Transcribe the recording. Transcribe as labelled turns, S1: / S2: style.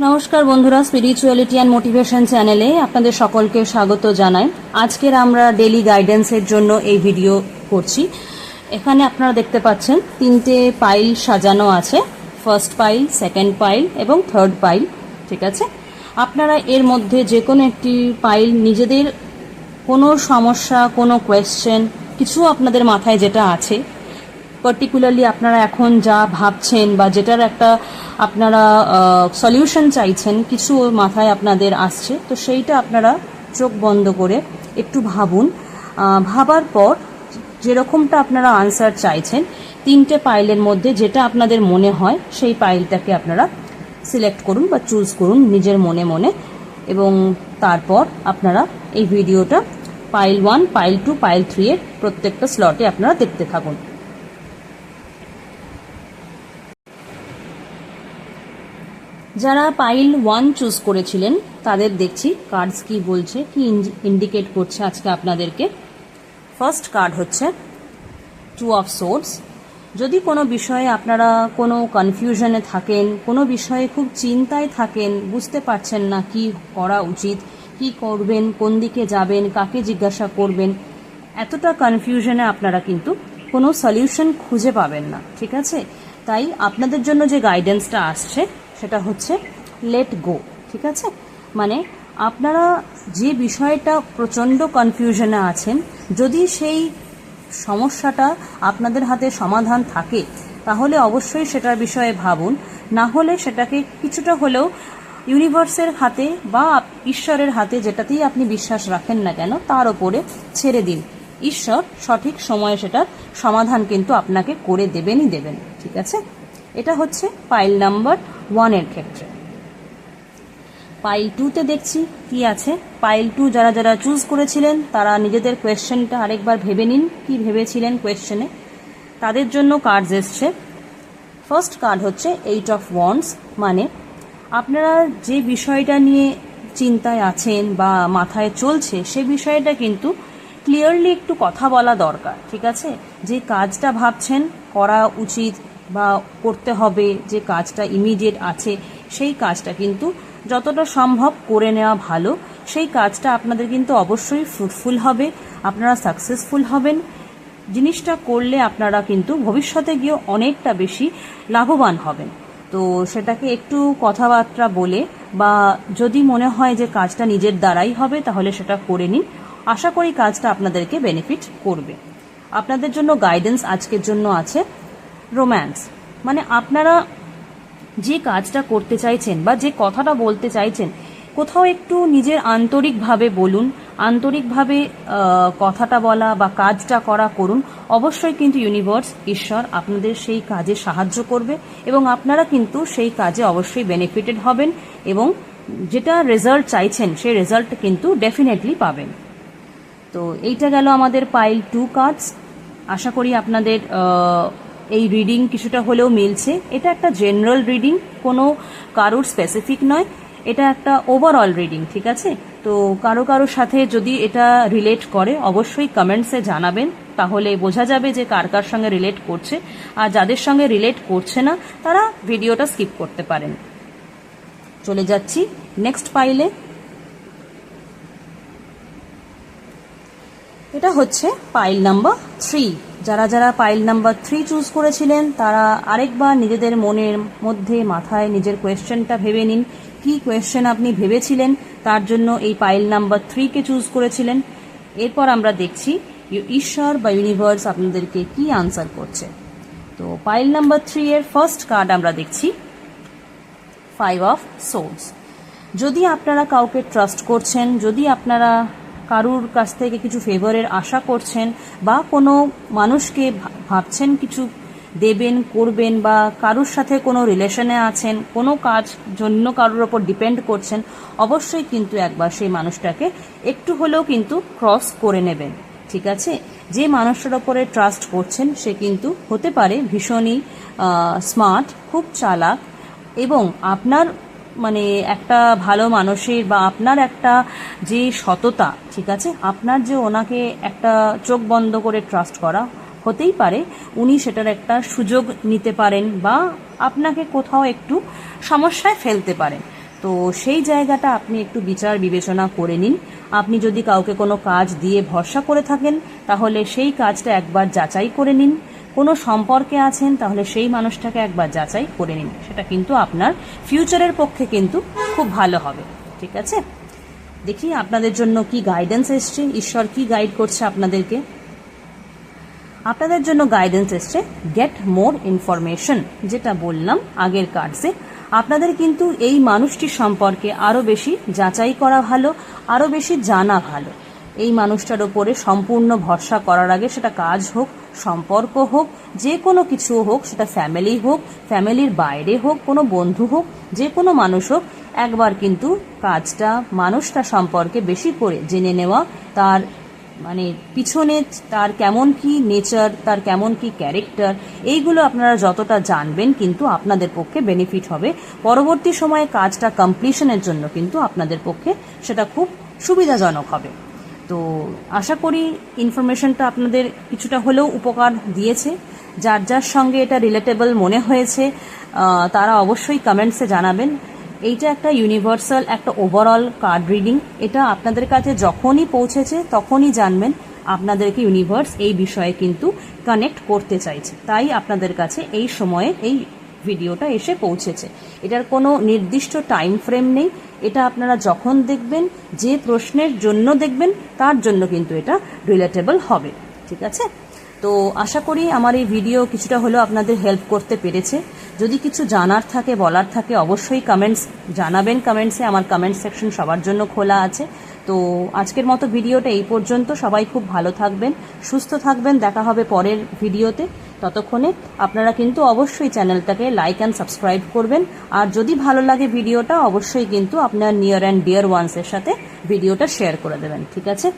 S1: নমস্কার বন্ধুরা, spirituality and motivation চ্যানেলে আপনাদের সকলকে স্বাগত জানাই। আজকের আমরা ডেলি গাইডেন্সের জন্য এই ভিডিও করছি। এখানে আপনারা দেখতে পাচ্ছেন তিনটে পাইল সাজানো আছে, ফার্স্ট পাইল, সেকেন্ড পাইল এবং থার্ড পাইল। ঠিক আছে, আপনারা এর মধ্যে যে কোনো একটি পাইল নিজেদের কোনো সমস্যা, কোনো কোয়েশ্চেন, কিছু আপনাদের মাথায় যেটা আছে, পার্টিকুলারলি আপনারা এখন যা ভাবছেন বা যেটার একটা আপনারা সলিউশন চাইছেন, কিছু মাথায় আপনাদের আসছে, তো সেইটা আপনারা চোখ বন্ধ করে একটু ভাবুন। ভাবার পর যেরকমটা আপনারা আনসার চাইছেন, তিনটে পাইলের মধ্যে যেটা আপনাদের মনে হয় সেই পাইলটাকে আপনারা সিলেক্ট করুন বা চুজ করুন নিজের মনে মনে, এবং তারপর আপনারা এই ভিডিওটা পাইল 1, পাইল 2, পাইল 3 এর প্রত্যেকটা স্লটে আপনারা দেখতে থাকুন। যারা পাইল 1 চুজ করেছিলেন তাদের দেখছি কার্ডস কি বলছে, কি ইন্ডিকেট করছে আজকে আপনাদেরকে। ফার্স্ট কার্ড হচ্ছে 2 অফ সোর্ডস। যদি কোনো বিষয়ে আপনারা কোনো কনফিউশনে থাকেন, কোনো বিষয়ে খুব চিন্তায় থাকেন, বুঝতে পারছেন না কি করা উচিত, কি করবেন, কোন দিকে যাবেন, কাকে জিজ্ঞাসা করবেন, এতটা কনফিউশনে আপনারা কিন্তু কোনো সলিউশন খুঁজে পাবেন না। ঠিক আছে, তাই আপনাদের জন্য যে গাইডেন্সটা আসছে সেটা হচ্ছে লেট গো। ঠিক আছে, মানে আপনারা যে বিষয়টা প্রচণ্ড কনফিউশনে আছেন, যদি সেই সমস্যাটা আপনাদের হাতে সমাধান থাকে তাহলে অবশ্যই সেটার বিষয়ে ভাবুন, না হলে সেটাকে কিছুটা হলেও ইউনিভার্সের হাতে বা ঈশ্বরের হাতে, যেটাতেই আপনি বিশ্বাস রাখেন না কেন, তার ওপরে ছেড়ে দিন। ঈশ্বর সঠিক সময়ে সেটার সমাধান কিন্তু আপনাকে করে দেবেনই দেবেন। ঠিক আছে, এটা হচ্ছে পাইল নাম্বার 1 এর ক্ষেত্রে। পাইল 2তে দেখছি কি আছে। পাইল 2 যারা যারা চুজ করেছিলেন তারা নিজেদের কোয়েশ্চেনটা আরেকবার ভেবে নিন, কি ভেবেছিলেন কোয়েশ্চেনে। তাদের জন্য কার্ডস এসছে। ফার্স্ট কার্ড হচ্ছে 8 অফ ওয়ান্ডস, মানে আপনারা যে বিষয়টা নিয়ে চিন্তায় আছেন বা মাথায় চলছে সে বিষয়টা কিন্তু ক্লিয়ারলি একটু কথা বলা দরকার। ঠিক আছে, যে কাজটা ভাবছেন করা উচিত বা করতে হবে, যে কাজটা ইমিডিয়েট আছে, সেই কাজটা কিন্তু যতটা সম্ভব করে নেওয়া ভালো। সেই কাজটা আপনাদের কিন্তু অবশ্যই ফ্রুটফুল হবে, আপনারা সাকসেসফুল হবেন। জিনিসটা করলে আপনারা কিন্তু ভবিষ্যতে গিয়ে অনেকটা বেশি লাভবান হবেন। তো সেটাকে একটু কথাবার্তা বলে, বা যদি মনে হয় যে কাজটা নিজের দ্বারাই হবে তাহলে সেটা করে নিন। আশা করি কাজটা আপনাদেরকে বেনিফিট করবে। আপনাদের জন্য গাইডেন্স আজকের জন্য আছে রোম্যান্স, মানে আপনারা যে কাজটা করতে চাইছেন বা যে কথাটা বলতে চাইছেন, কোথাও একটু নিজের আন্তরিকভাবে বলুন, আন্তরিকভাবে কথাটা বলা বা কাজটা করা করুন। অবশ্যই কিন্তু ইউনিভার্স, ঈশ্বর আপনাদের সেই কাজে সাহায্য করবে এবং আপনারা কিন্তু সেই কাজে অবশ্যই বেনিফিটেড হবেন এবং যেটা রেজাল্ট চাইছেন সেই রেজাল্ট কিন্তু ডেফিনেটলি পাবেন। তো এইটা গেল আমাদের পাইল 2 কার্ডস। আশা করি আপনাদের এই রিডিং কিছুটা হলেও মিলছে। এটা একটা জেনারেল রিডিং, কোনো কারোর স্পেসিফিক নয়, এটা একটা ওভারঅল রিডিং। ঠিক আছে, তো কারো কারোর সাথে যদি এটা রিলেট করে অবশ্যই কমেন্টসে জানাবেন, তাহলে বোঝা যাবে যে কার কার সঙ্গে রিলেট করছে। আর যাদের সঙ্গে রিলেট করছে না তারা ভিডিওটা স্কিপ করতে পারেন। চলে যাচ্ছি নেক্সট পাইলে। এটা হচ্ছে পাইল নাম্বার 3। যারা যারা পাইল নাম্বার 3 চুজ করেছিলেন তারা আরেকবার নিজেদের মনের মধ্যে, মাথায় নিজের কোয়েশ্চেনটা ভেবে নিন। কি কোয়েশ্চেন আপনি ভেবেছিলেন, তার জন্য এই পাইল নাম্বার 3কে চুজ করেছিলেন। এরপর আমরা দেখছি ঈশ্বর বা ইউনিভার্স আপনাদেরকে কি আনসার করছে। তো পাইল নাম্বার 3 এর ফার্স্ট কার্ড আমরা দেখছি 5 অফ সোর্ডস। যদি আপনারা কাউকে ট্রাস্ট করছেন, যদি আপনারা কারুর কাছ থেকে কিছু ফেভারের আশা করছেন বা কোনো মানুষকে ভাবছেন কিছু দেবেন, করবেন, বা কারুর সাথে কোনো রিলেশনে আছেন, কোনো কাজ জন্য কারুর ওপর ডিপেন্ড করছেন, অবশ্যই কিন্তু একবার সেই মানুষটাকে একটু হলেও কিন্তু ক্রস করে নেবেন। ঠিক আছে, যে মানুষটার ওপরে ট্রাস্ট করছেন সে কিন্তু হতে পারে ভীষণই স্মার্ট, খুব চালাক, এবং আপনার মানে একটা ভালো মানুষের বা আপনার একটা যে সততা, ঠিক আছে, আপনার যে ওনাকে একটা চোখ বন্ধ করে ট্রাস্ট করা, হতেই পারে উনি সেটার একটা সুযোগ নিতে পারেন বা আপনাকে কোথাও একটু সমস্যায় ফেলতে পারেন। তো সেই জায়গাটা আপনি একটু বিচার বিবেচনা করে নিন। আপনি যদি কাউকে কোনো কাজ দিয়ে ভরসা করে থাকেন তাহলে সেই কাজটা একবার যাচাই করে নিন। কোনো সম্পর্কে আছেন তাহলে সেই মানুষটাকে একবার যাচাই করে নিন, সেটা কিন্তু আপনার ফিউচারের পক্ষে কিন্তু খুব ভালো হবে। ঠিক আছে, দেখি আপনাদের জন্য কি গাইডেন্স এসছে, ঈশ্বর কি গাইড করছে আপনাদেরকে। আপনাদের জন্য গাইডেন্স এসছে গেট মোর ইনফরমেশন, যেটা বললাম আগের কার্ডসে। আপনাদের কিন্তু এই মানুষটির সম্পর্কে আরও বেশি যাচাই করা ভালো, আরও বেশি জানা ভালো। এই মানুষটার ওপরে সম্পূর্ণ ভরসা করার আগে, সেটা কাজ হোক, সম্পর্ক হোক, যে কোনো কিছু হোক, সেটা ফ্যামিলি হোক, ফ্যামিলির বাইরে হোক, কোনো বন্ধু হোক, যে কোনো মানুষ হোক, একবার কিন্তু কাজটা মানুষটা সম্পর্কে বেশি করে জেনে নেওয়া, তার মানে পিছনে তার কেমন কি নেচার, তার কেমন কি ক্যারেক্টার, এইগুলো আপনারা যতটা জানবেন কিন্তু আপনাদের পক্ষে বেনিফিট হবে। পরবর্তী সময়ে কাজটা কমপ্লিশনের জন্য কিন্তু আপনাদের পক্ষে সেটা খুব সুবিধাজনক হবে। তো আশা করি ইনফরমেশনটা আপনাদের কিছুটা হলেও উপকার দিয়েছে। যার যার সঙ্গে এটা রিলেটেবল মনে হয়েছে তারা অবশ্যই কমেন্টসে জানাবেন। এইটা একটা ইউনিভার্সাল, একটা ওভারঅল কার্ড রিডিং। এটা আপনাদের কাছে যখনই পৌঁছেছে তখনই জানবেন আপনাদেরকে ইউনিভার্স এই বিষয়ে কিন্তু কানেক্ট করতে চাইছে, তাই আপনাদের কাছে এই সময়ে এই ভিডিওটা এসে পৌঁছেছে। এটার কোনো নির্দিষ্ট টাইম ফ্রেম নেই, এটা আপনারা যখন দেখবেন, যে প্রশ্নের জন্য দেখবেন, তার জন্য কিন্তু এটা রিলেটেবল হবে। ঠিক আছে, তো আশা করি আমার এই ভিডিও কিছুটা হলেও আপনাদের হেল্প করতে পেরেছে। যদি কিছু জানার থাকে, বলার থাকে, অবশ্যই কমেন্টস জানাবেন। কমেন্টসে আমার কমেন্ট সেকশন সবার জন্য খোলা আছে। তো আজকের মতো ভিডিওটা এই পর্যন্ত। সবাই খুব ভালো থাকবেন, সুস্থ থাকবেন। দেখা হবে পরের ভিডিওতে। ততক্ষণে আপনারা কিন্তু অবশ্যই চ্যানেলটাকে লাইক অ্যান্ড সাবস্ক্রাইব করবেন। আর যদি ভালো লাগে ভিডিওটা, অবশ্যই কিন্তু আপনার নিয়ার অ্যান্ড ডিয়ার ওয়ান্সের সাথে ভিডিওটা শেয়ার করে দেবেন। ঠিক আছে।